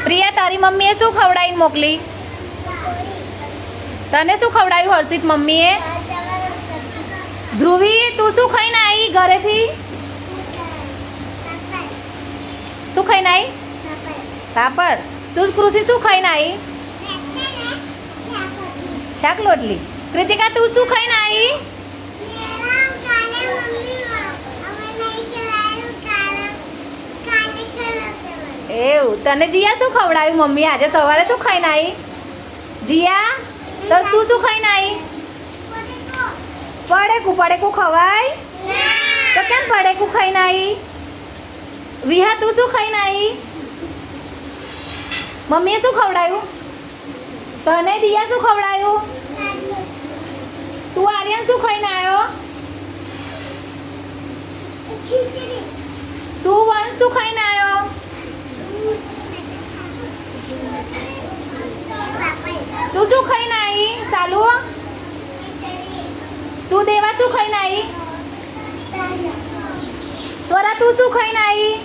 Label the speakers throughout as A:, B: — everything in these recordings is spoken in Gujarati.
A: પ્રિયા તારી મમ્મીએ શું ખવડાવીને મોકલી? તને શું ખવડાવ્યું હર્ષિત મમ્મીએ? ધ્રુવી તું શું ખાઈને આવી ઘરેથી? શું ખાઈને આવી? પાપડ. તું કૃષિ શું ખાઈને આવી? શાક રોટલી. કૃતિકા તું શું ખાઈને આવી? એવું. તને જીયા શું ખવડાવ્યું મમ્મી આજે સવારે? શું ખાઈને આવી જીયા? તો તું શું ખાઈને આવી? પડેકું ખવાય તો કેમ પડેકું ખાઈને આવી? વિહા તું શું ખાઈને આવી? મમ્મીએ શું ખવડાવ્યું તને? દિયા શું ખવડાવ્યું? તું આર્યન શું ખાઈને આવ્યો? તું વંશ શું ખાઈને આવ્યો? તું શું ખાઈને આવી સાલુ? તું દેવા શું ખાઈને આવી? સ્વરા તું શું ખાઈને આવી?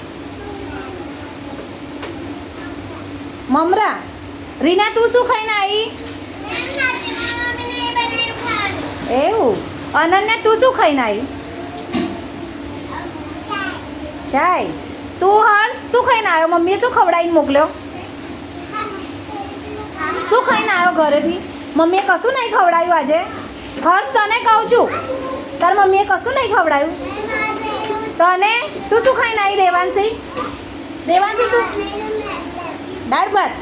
A: મમરા. રીના તું શું ખાઈને આવી? એવું. અનન્યા તું શું ખાઈને આવી? ચાય. તું હર્ષ શું ખાઈને આવ્યો? મમ્મીએ શું ખવડાવીને મોકલ્યો? શું ખાઈને આવ્યો ઘરેથી? મમ્મીએ કશું નહીં ખવડાવ્યું આજે? હર્ષ તને કહું છું, તાર મમ્મીએ કશું નહીં ખવડાવ્યું તને? તું શું ખાઈને આવી દેવાંશી? દેવાંશી તું દાળ ભાત.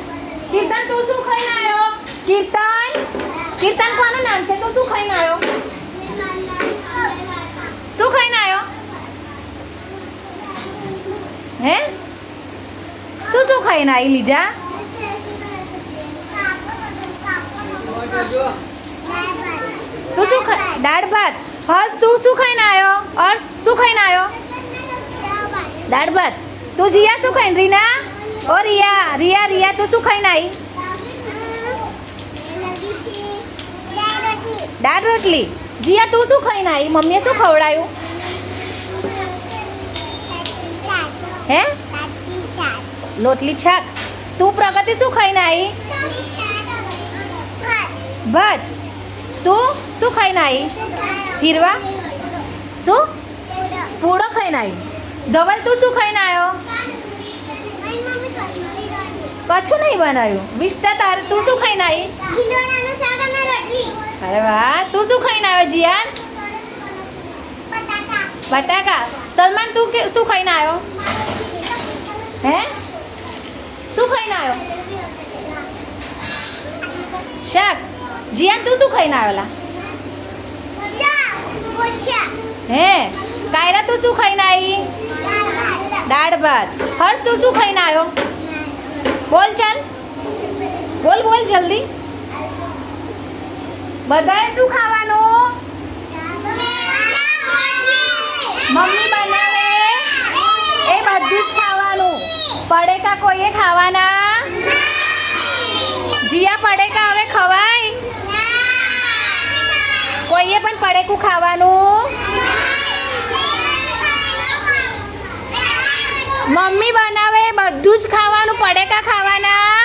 A: કીર્તન તું શું ખાઈને આવ્યો? કીર્તન કોનું નામ છે? તું શું ખાઈને આવ્યો? શું ખાઈને આવ્યો? હે તું શું ખાઈને આવી લીજા? તું શું દાળ ભાત. હર્ષ તું શું ખાઈને આવ્યો? હર્ષ શું ખાઈને આવ્યો? દાળ ભાત. તું જીયા શું ખાઈને? રીના ઓ રિયા તું શું ખાઈને આવી? દાળ રોટલી. જીયા તું શું ખાઈને આવી? મમ્મીએ શું ખવડાવ્યું? હે લોટલી શાક. તું પ્રગતિ શું ખાઈને આવી? ભાત. તું શું ખાઈને આવી? હીરવા શું પૂડો ખાઈને આવી? ધવલ તું શું ખાઈને આવ્યો? કશું નહીં બનાવ્યું. વિષ્ટા તારે તું શું ખાઈને આવી? અરે વાહ. તું શું ખાઈને આવ્યો જીયાન? બટાકા. સલમાન તું શું ખાઈને આવ્યો? હે શું ખાઈને આવ્યો? શાક. જીયાન તું શું ખાઈને આવેલા? હે કાયરા તું શું ખાઈને આવી? દાળ ભાત. હર્ષ તું શું ખાઈને આવ્યો? બોલ ચાલ બોલ જલ્દી. બધાએ શું ખાવાનું? મમ્મી બનાવે એ બધું જ ખાવાનું. પડેકા કોઈએ ખાવાના? જીયા પડેકા હવે ખવાય? કોઈએ પણ પડેકું ખાવાનું? મમ્મી બનાવે બધું જ ખાવાનું. પડેકા ખાવાના?